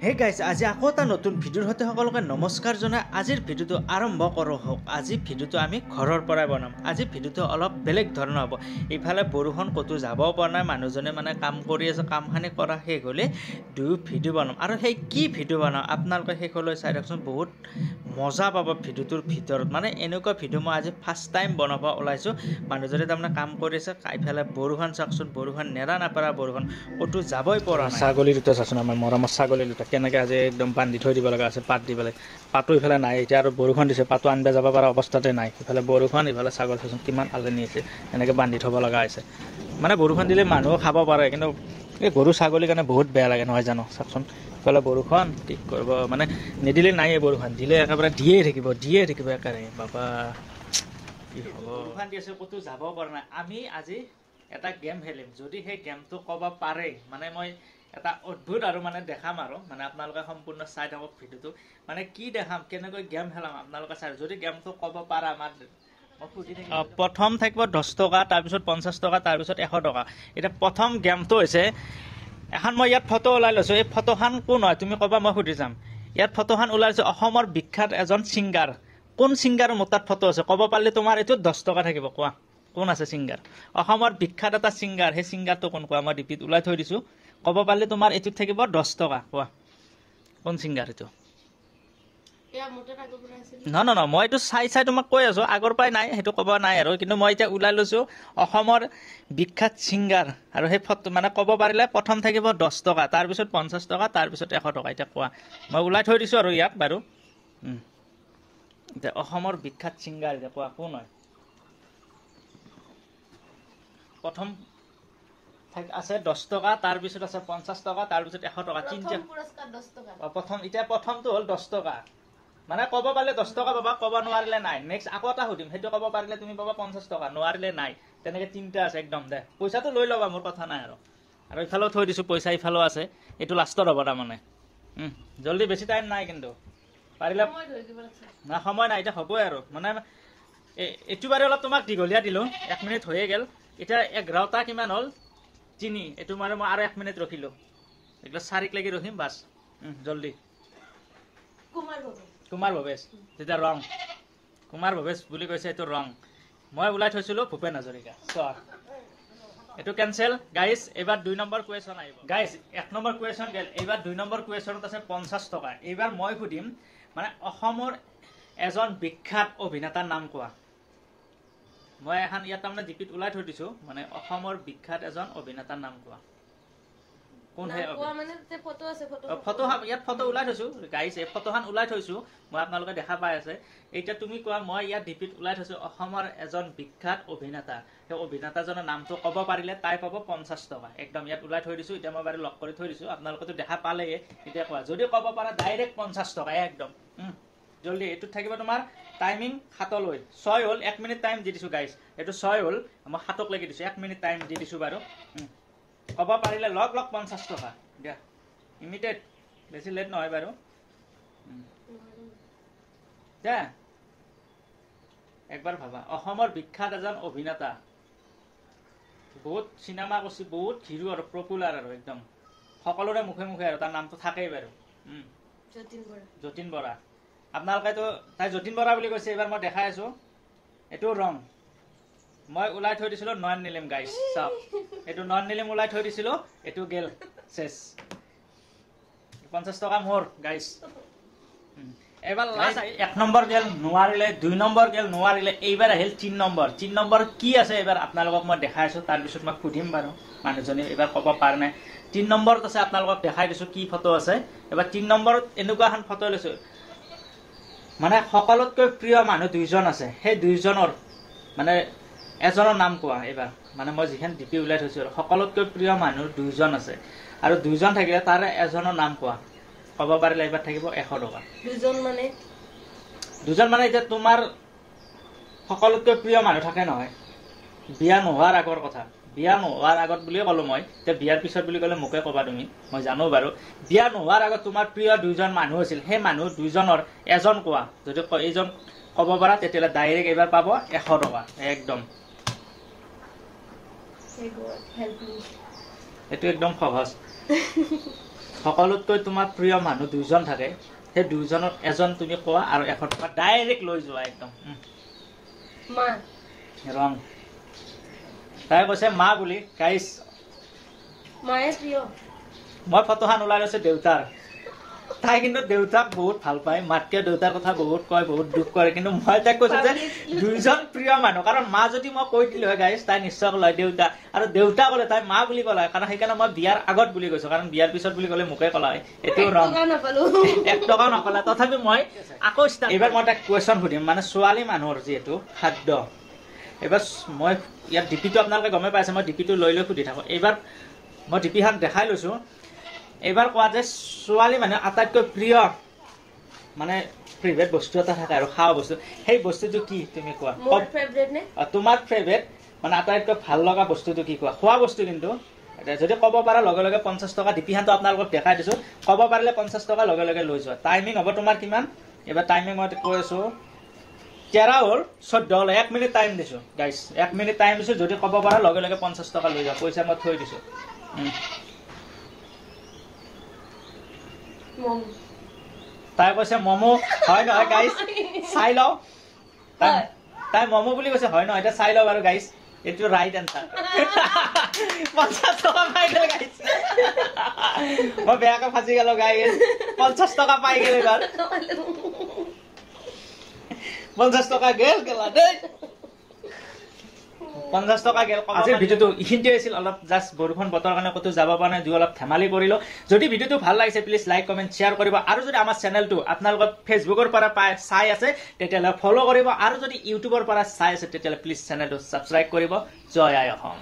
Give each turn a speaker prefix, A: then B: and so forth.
A: Hey guys আজি আকৌ এটা নতুন ভিডিঅ'ৰ সৈতে সকলোকে নমস্কাৰ জনাই আজিৰ ভিডিঅ'টো আৰম্ভ কৰোঁ হওক। আজি ভিডিঅ'টো আমি ঘৰৰ পৰাই বনাম। আজি ভিডিঅ'টো অলপ বেলেগ ধৰণৰ হ'ব। ইফালে বৰষুণ ক'তো যাবও পৰা নাই, মানুহজনে মানে কাম কৰি আছে, কামখিনি কৰা শেষ হ'লে দুয়ো ভিডিঅ' বনাম। আৰু সেই কি ভিডিঅ' বনাম আপোনালোকে শেষলৈ চাই দিয়কচোন, বহুত মজা পাব ভিডিঅ'টোৰ ভিতৰত। মানে এনেকুৱা ভিডিঅ' মই আজি ফাৰ্ষ্ট টাইম বনাব ওলাইছোঁ। মানুহজনে তাৰমানে কাম কৰি আছে, ইফালে বৰষুণ চাওকচোন, বৰষুণ নেৰা নাপাৰা বৰষুণ, ক'তো যাবই পৰা নাই। ছাগলী দুটা চাচোন, আমাৰ মৰমৰ ছাগলী দুটা কেনেকৈ আজি একদম বান্ধি থৈ দিব লগা আছে, পাত দি পেলাই। পাতো ইফালে নাই, এতিয়া আৰু বৰষুণ দিছে, পাতো আনিব যাব পৰা অৱস্থাতে নাই। ইফালে বৰষুণ, ইফালে ছাগলী চাচোন কিমান আলনি আছে, এনেকৈ বান্ধি থ'ব লগা হৈছে। মানে বৰষুণ দিলে মানুহ খাব পাৰে, কিন্তু এই গৰু ছাগলীৰ কাৰণে বহুত বেয়া লাগে নহয় জানো। চাওকচোন ইফালে বৰষুণ, কি কৰিব মানে নিদিলে নাই, বৰষুণ দিলে একেবাৰে দিয়ে থাকিব একেবাৰে। বাবা কি হ'ব, বৰষুণ দি আছে, ক'তো যাব পৰা নাই। আমি আজি এটা গেম খেলিম, যদি সেই গেমটো ক'ব পাৰে, মানে মই এটা অদ্ভুত আৰু মানে দেখাম আৰু মানে আপোনালোকে সম্পূৰ্ণ চাই থাকক ভিডিঅ'টো। মানে কি দেখাম, কেনেকৈ গেম খেলাম আপোনালোকে চাই। যদি গেমটো ক'ব পাৰা আমাৰ প্ৰথম থাকিব 10 টকা, তাৰপিছত 50 টকা, তাৰপিছত 100 টকা। এতিয়া প্ৰথম গেমটো হৈছে এখন, মই ইয়াত ফটো ওলাই লৈছোঁ। এই ফটোখন কোন হয় তুমি ক'বা, মই সুধি যাম। ইয়াত ফটোখন ওলাইছোঁ অসমৰ বিখ্যাত এজন ছিংগাৰ। কোন ছিংগাৰৰ মোৰ তাত ফটো আছে ক'ব পাৰিলে তোমাৰ এইটো 10 টকা থাকিব। কোৱা কোন আছে ছিংগাৰ, অসমৰ বিখ্যাত এটা ছিংগাৰ, সেই ছিংগাৰটো কোন কোৱা। মই ডিপিত ওলাই থৈ দিছোঁ, ক'ব পাৰিলে তোমাৰ এইটোত থাকিব 10 টকা। কোৱা কোন ছিংগাৰ এইটো। নহয়, মই এইটো চাই তোমাক কৈ আছোঁ, আগৰ পৰাই নাই, সেইটো ক'ব নাই আৰু। কিন্তু মই এতিয়া ওলাই লৈছোঁ অসমৰ বিখ্যাত ছিংগাৰ, আৰু সেই ফটো মানে ক'ব পাৰিলে প্ৰথম থাকিব 10 টকা, তাৰপিছত 50 টকা, তাৰপিছত 100 টকা। এতিয়া কোৱা, মই ওলাই থৈ দিছোঁ আৰু ইয়াত বাৰু। এতিয়া অসমৰ বিখ্যাত ছিংগাৰ, এতিয়া কোৱা কোন হয়। প্ৰথম আছে 10 টকা, তাৰপিছত আছে 50 টকা, তাৰপিছত 100 টকা। প্ৰথম এতিয়া প্ৰথমটো হ'ল 10 টকা, মানে ক'ব পাৰিলে 10 টকা পাবা, ক'ব নোৱাৰিলে নাই। নেক্সট আকৌ এটা সুধিম, সেইটো ক'ব পাৰিলে তুমি পাবা 50 টকা, নোৱাৰিলে নাই। তেনেকৈ তিনিটা আছে একদম। দে পইচাটো লৈ ল'বা, মোৰ কথা নাই আৰু ইফালেও থৈ দিছোঁ পইচা, ইফালেও আছে। এইটো লাষ্টত হ'ব তাৰমানে। জল্দি, বেছি টাইম নাই কিন্তু পাৰিলে না, সময় নাই এতিয়া হ'বই আৰু। মানে এইটো বাৰু অলপ তোমাক দীঘলীয়া দিলোঁ, 1 মিনিট হৈয়ে গ'ল। এতিয়া 11টা কিমান হ'ল, 3। এইটো মানে মই আৰু 1 মিনিট ৰখিলোঁ, এইবিলাক 4ক লাগি ৰখিম বাছ। জল্দি। কুমাৰ ভৱেশ, তেতিয়া ৰং কুমাৰ ভৱেশ বুলি কৈছে, এইটো ৰং। মই ওলাই থৈছিলোঁ ভূপেন হাজৰিকা। চোৱা এইটো কেনচেল গাইজ। এইবাৰ 2 নম্বৰ কুৱেশ্যন আহিব গাইজ। 1 নম্বৰ কুৱেশ্যন গেল, এইবাৰ 2 নম্বৰ কুৱেশ্যনত আছে 50 টকা। এইবাৰ মই সুধিম মানে অসমৰ এজন বিখ্যাত অভিনেতাৰ নাম কোৱা। মই এখন ইয়াত তাৰমানে ডিপিত ওলাই থৈ দিছোঁ, মানে অসমৰ বিখ্যাত এজন অভিনেতাৰ নাম কোৱা। কোন সেই ফটো ইয়াত ফটো ওলাই থৈছোঁ গাইজ, এই ফটোখন ওলাই থৈছোঁ মই, আপোনালোকে দেখা পাই আছে। এতিয়া তুমি কোৱা, মই ইয়াত ডিপিত ওলাই থৈছোঁ অসমৰ এজন বিখ্যাত অভিনেতা। সেই অভিনেতাজনৰ নামটো ক'ব পাৰিলে তাই পাব 50 টকা। একদম ইয়াত ওলাই থৈ দিছোঁ, এতিয়া মই বাৰু লক কৰি থৈ দিছোঁ, আপোনালোকেতো দেখা পালেই। এতিয়া কোৱা, যদি ক'ব পাৰা ডাইৰেক্ট 50 টকা একদম। জল্দি, এইটোত থাকিব তোমাৰ টাইমিং 7লৈ। 6 হ'ল, 1 মিনিট টাইম দি দিছোঁ গাইজ। এইটো 6 হ'ল, মই 7ক লাগি দিছোঁ, 1 মিনিট টাইম দি দিছোঁ বাৰু। ক'ব পাৰিলে লগ 50 টকা দিয়া, ইমিডিয়েট, বেছি লেট নহয় বাৰু। দে একবাৰ ভাবা, অসমৰ বিখ্যাত এজন অভিনেতা, বহুত চিনেমা কৰিছে, বহুত হিৰো আৰু পপুলাৰ আৰু একদম সকলোৰে মুখে মুখে, আৰু তাৰ নামটো থাকেই বাৰু। যতীন বৰা। আপোনালোকেতো তাই যতীন বৰা বুলি কৈছে, এইবাৰ মই দেখাই আছোঁ, এইটো ৰং। মই ওলাই থৈ দিছিলোঁ নয়ন নিলিম গাইজ। চাওক, এইটো নয়ন নিলিম ওলাই থৈ দিছিলোঁ, এইটো গেল চেছ। 50 টকা মোৰ গাইজ। এইবাৰ লাষ্ট 1 নম্বৰ গেল, নোৱাৰিলে। 2 নম্বৰ গেল, নোৱাৰিলে। এইবাৰ আহিল 3 নম্বৰ। 3 নম্বৰ কি আছে এইবাৰ আপোনালোকক মই দেখাই আছোঁ, তাৰপিছত মই সুধিম বাৰু মানুহজনী এইবাৰ ক'ব পৰা নাই। 3 নম্বৰত আছে, আপোনালোকক দেখাই দিছোঁ কি ফটো আছে। এইবাৰ 3 নম্বৰত এনেকুৱা এখন ফটো লৈছোঁ, মানে সকলোতকৈ প্ৰিয় মানুহ 2জন আছে, সেই 2জনৰ মানে এজনৰ নাম কোৱা। এইবাৰ মানে মই যিখন ডিপি ওলাই থৈছোঁ, আৰু সকলোতকৈ প্ৰিয় মানুহ 2জন আছে, আৰু 2জন থাকিলে তাৰে এজনৰ নাম কোৱা। ক'ব পাৰিলে এইবাৰ থাকিব 100 টকা। 2জন মানে এতিয়া তোমাৰ সকলোতকৈ প্ৰিয় মানুহ থাকে নহয়, বিয়া নোহোৱাৰ আগৰ কথা। বিয়া নোহোৱাৰ আগত বুলিয়ে ক'লোঁ মই, এতিয়া বিয়াৰ পিছত বুলি ক'লে মোকে ক'বা তুমি, মই জানো বাৰু। বিয়া নোহোৱাৰ আগত তোমাৰ প্ৰিয় 2জন মানুহ আছিল, সেই মানুহ 2জনৰ এজন কোৱা। যদি এইজন ক'ব পাৰা তেতিয়াহ'লে ডাইৰেক্ট এইবাৰ পাব 100 টকা একদম। এইটো একদম সহজ। সকলোতকৈ তোমাৰ প্ৰিয় মানুহ দুইজন থাকে সেই দুইজনৰ এজন তুমি কোৱা আৰু 100 টকা ডাইৰেক্ট লৈ যোৱা একদম
B: মা
A: ৰং তাই কৈছে মা বুলি গাইছ
B: মায়ে প্ৰিয়
A: মই ফটোখন ওলাই লৈছো দেউতাৰ তাই কিন্তু দেউতাক বহুত ভাল পায় মাতকে দেউতাৰ কথা বহুত কয় বহুত দুখ কৰে কিন্তু মই তাইক কৈছো যে দুইজন প্ৰিয় মানুহ কাৰণ মা যদি মই কৈ দিলো হয় গাইছ তাই নিশ্চয় কয় দেউতা আৰু দেউতা ক'লে তাই মা বুলি ক'লে কাৰণ সেইকাৰণে মই বিয়াৰ আগত বুলি কৈছো কাৰণ বিয়াৰ পিছত বুলি ক'লে মোকে ক'লা হয় এতিয়াও ৰং 1 টকা নকলা তথাপি মই আকৌ এইবাৰ মই তাক কুৱেশ্যন সুধিম মানে ছোৱালী মানুহৰ যিহেতু খাদ্য এইবাৰ মই ইয়াত ডিপিটো আপোনালোকে গমে পাইছে মই ডিপিটো লৈ সুধি থাকোঁ এইবাৰ মই ডিপিখন দেখাই লৈছোঁ এইবাৰ কোৱা যে ছোৱালী মানে আটাইতকৈ প্ৰিয় মানে ফেভৰেট বস্তু এটা থাকে আৰু খোৱা বস্তু সেই বস্তুটো কি তুমি কোৱা তোমাৰ ফেভৰেট মানে আটাইতকৈ ভাল লগা বস্তুটো কি কোৱা খোৱা বস্তু কিন্তু যদি ক'ব পাৰা লগে লগে 50 টকা ডিপিখনটো আপোনালোকক দেখাই দিছোঁ ক'ব পাৰিলে 50 টকা লগে লগে লৈ যোৱা টাইমিং হ'ব তোমাৰ কিমান এইবাৰ টাইমিং মই কৈ আছোঁ 13 হ'ল 14 হ'ল 1 মিনিট টাইম দিছোঁ গাইছ 1 মিনিট টাইম দিছোঁ যদি ক'ব পাৰা লগে লগে 50 টকা লৈ যোৱা পইচা মই থৈ দিছোঁ তাই কৈছে মমো হয় নহয় গাইছ চাই লওঁ তাই মমো বুলি কৈছে হয় নহয় এতিয়া চাই লওঁ বাৰু গাইছ এইটো ৰাইট এনচাৰ 50 টকা পাই গ'ল গাইছ মই বেয়াকৈ ফাঁচি গ'লো গাইছ 50 টকা পাই গ'ল এবাৰ 50 টকা গেলা দেই 50 টকা গেল আজিৰ ভিডিঅ'টো এইখিনিতে আছিল অলপ জাষ্ট বৰষুণ বতৰ কাৰণে ক'তো যাব পৰা নাই অলপ ধেমালি কৰিলোঁ যদি ভিডিঅ'টো ভাল লাগিছে প্লিজ লাইক কমেণ্ট শ্বেয়াৰ কৰিব আৰু যদি আমাৰ চেনেলটো আপোনালোকৰ ফেচবুকৰ পৰা চাই আছে তেতিয়াহ'লে ফ'ল' কৰিব আৰু যদি ইউটিউবৰ পৰা চাই আছে তেতিয়াহ'লে প্লিজ চেনেলটো ছাবস্ক্ৰাইব কৰিব জয় আই অসম